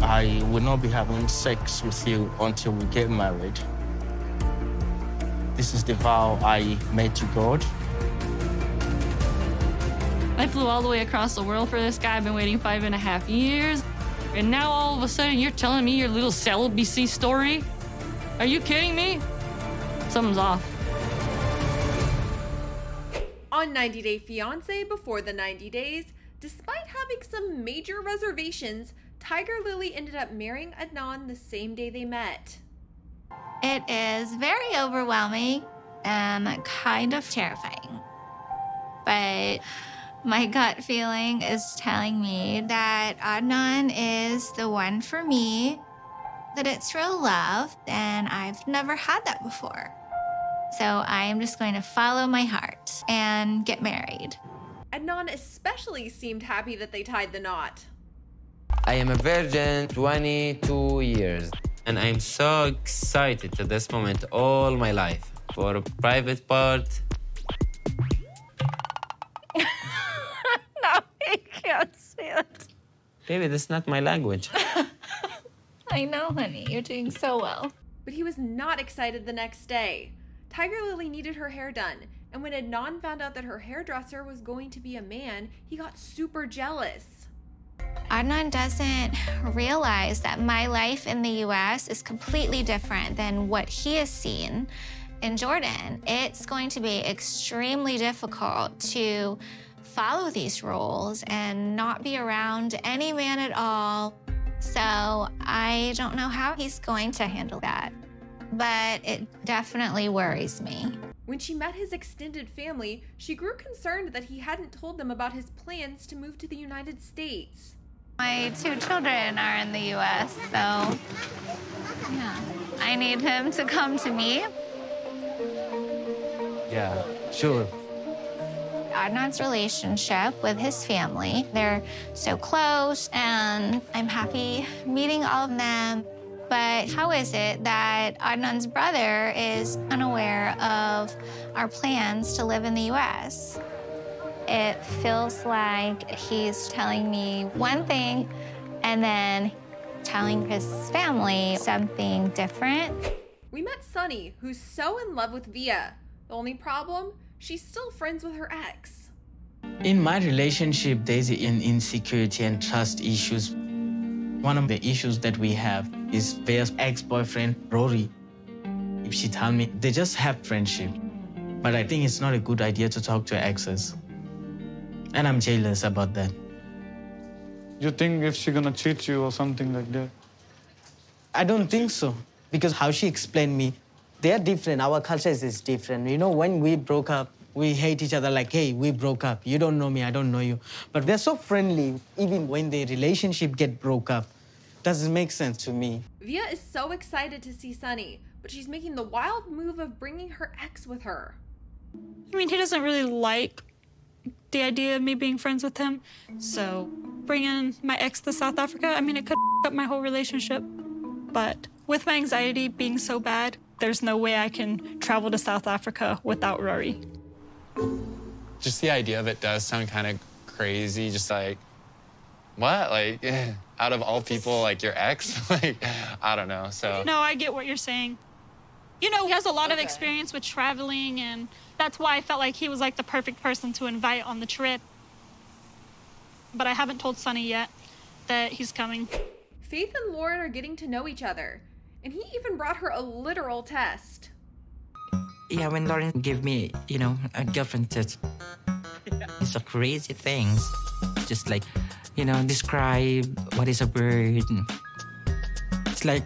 I will not be having sex with you until we get married. This is the vow I made to God. I flew all the way across the world for this guy. I've been waiting 5.5 years. And now all of a sudden you're telling me your little celibacy story? Are you kidding me? Something's off. On 90 Day Fiancé Before the 90 Days, despite having some major reservations, Tiger Lily ended up marrying Adnan the same day they met. It is very overwhelming and kind of terrifying. But my gut feeling is telling me that Adnan is the one for me, that it's real love, and I've never had that before. So I am just going to follow my heart and get married. Adnan especially seemed happy that they tied the knot. I am a virgin 22 years, and I'm so excited to this moment all my life. For a private part. No, I can't say it. Baby, that's not my language. I know, honey. You're doing so well. But he was not excited the next day. Tiger Lily needed her hair done, and when Adnan found out that her hairdresser was going to be a man, he got super jealous. Adnan doesn't realize that my life in the US is completely different than what he has seen in Jordan. It's going to be extremely difficult to follow these rules and not be around any man at all. So I don't know how he's going to handle that, but it definitely worries me. When she met his extended family, she grew concerned that he hadn't told them about his plans to move to the United States. My 2 children are in the US, so yeah, I need him to come to me. Yeah, sure. Adnan's relationship with his family, they're so close, and I'm happy meeting all of them. But how is it that Adnan's brother is unaware of our plans to live in the US? It feels like he's telling me one thing and then telling his family something different. We met Sunny, who's so in love with Via. The only problem? She's still friends with her ex. In my relationship, there's an insecurity and trust issues. One of the issues that we have is Via's ex-boyfriend, Rory. If she tell me, they just have friendship. But I think it's not a good idea to talk to exes. And I'm jealous about that. You think if she's gonna cheat you or something like that? I don't think so. Because how she explained me, they're different. Our culture is different. You know, when we broke up, we hate each other like, hey, we broke up. You don't know me, I don't know you. But they're so friendly, even when the relationship get broke up. Doesn't make sense to me. Via is so excited to see Sunny, but she's making the wild move of bringing her ex with her. I mean, he doesn't really like the idea of me being friends with him. So bringing my ex to South Africa, I mean, it could up my whole relationship. But with my anxiety being so bad, there's no way I can travel to South Africa without Rory. Just the idea of it does sound kind of crazy. Just like, what? Like, out of all people, like your ex? Like, I don't know, so. No, I get what you're saying. You know, he has a lot of experience with traveling, and that's why I felt like he was like the perfect person to invite on the trip. But I haven't told Sunny yet that he's coming. Faith and Lauren are getting to know each other, and he even brought her a literal test. Yeah, when Lauren gave me, a girlfriend test, it's a crazy things. Just like, describe what is a bird. It's like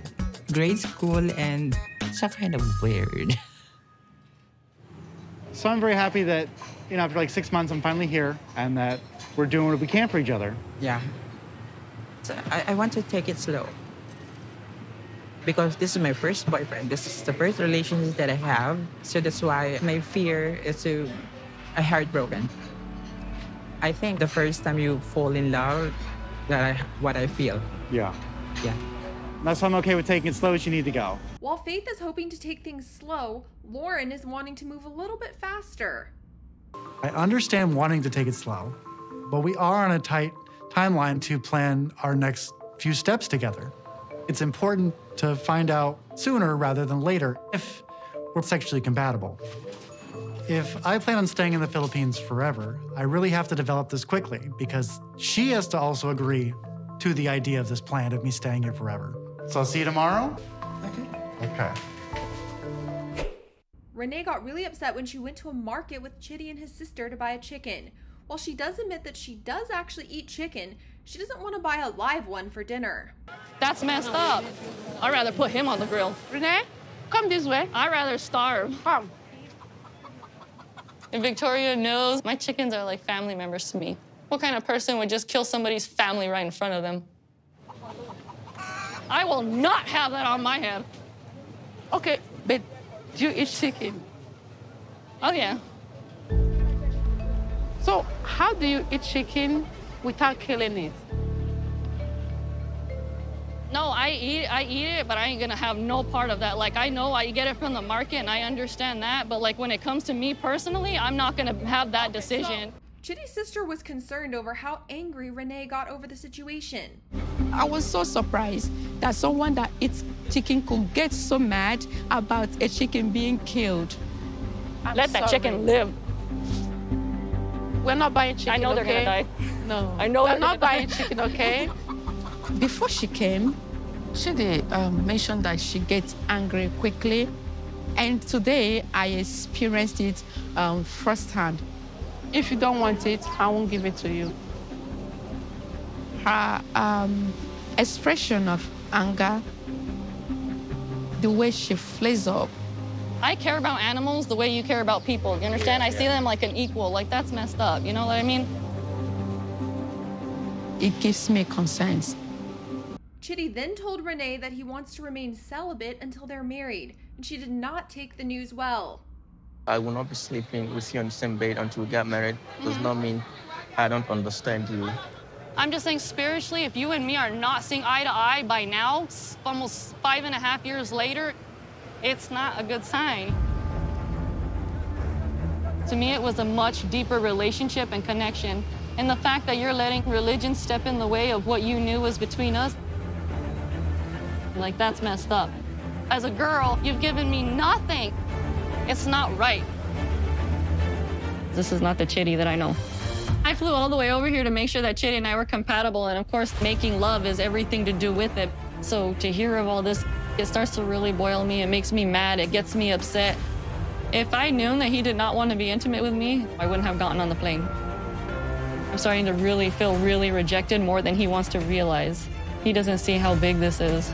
grade school, and it's a kind of weird. So I'm very happy that, after like 6 months, I'm finally here, and that we're doing what we can for each other. Yeah. So I want to take it slow. Because this is my first boyfriend. This is the first relationship that I have. So that's why my fear is a heartbroken. I think the first time you fall in love, what I feel. Yeah. Yeah. That's why I'm okay with taking it slow as you need to go. While Faith is hoping to take things slow, Lauren is wanting to move a little bit faster. I understand wanting to take it slow, but we are on a tight timeline to plan our next few steps together. It's important to find out sooner rather than later if we're sexually compatible. If I plan on staying in the Philippines forever, I really have to develop this quickly because she has to also agree to the idea of this plan of me staying here forever. So I'll see you tomorrow? Okay. Renee got really upset when she went to a market with Chitty and his sister to buy a chicken. While she does admit that she does actually eat chicken, she doesn't want to buy a live one for dinner. That's messed up. I'd rather put him on the grill. Renee, come this way. I'd rather starve. Come. And Victoria knows my chickens are like family members to me. What kind of person would just kill somebody's family right in front of them? I will not have that on my head. Okay, but do you eat chicken? Oh, yeah. So how do you eat chicken without killing it? No, I eat it, but I ain't gonna have no part of that. Like, I know I get it from the market and I understand that, but like when it comes to me personally, I'm not gonna have that decision. Chitty's sister was concerned over how angry Renee got over the situation. I was so surprised that someone that eats chicken could get so mad about a chicken being killed. Let that chicken live. We're not buying chicken, I know they're okay? gonna die. No. I know we're they're not gonna buying die. chicken, okay? Before she came, she mentioned that she gets angry quickly. And today, I experienced it firsthand. If you don't want it, I won't give it to you. Her expression of anger, the way she flares up. I care about animals the way you care about people, you understand? I see them like an equal, like that's messed up, you know what I mean? It gives me concerns. Chitty then told Renee that he wants to remain celibate until they're married, and she did not take the news well. I will not be sleeping with you on the same bed until we get married. Does not mean I don't understand you. I'm just saying spiritually, if you and me are not seeing eye to eye by now, almost 5.5 years later, it's not a good sign. To me, it was a much deeper relationship and connection. And the fact that you're letting religion step in the way of what you knew was between us, like, that's messed up. As a girl, you've given me nothing. It's not right. This is not the Chitty that I know. I flew all the way over here to make sure that Chitty and I were compatible, and of course, making love is everything to do with it. So to hear of all this, it starts to really boil me. It makes me mad. It gets me upset. If I knew that he did not want to be intimate with me, I wouldn't have gotten on the plane. I'm starting to really feel really rejected more than he wants to realize. He doesn't see how big this is.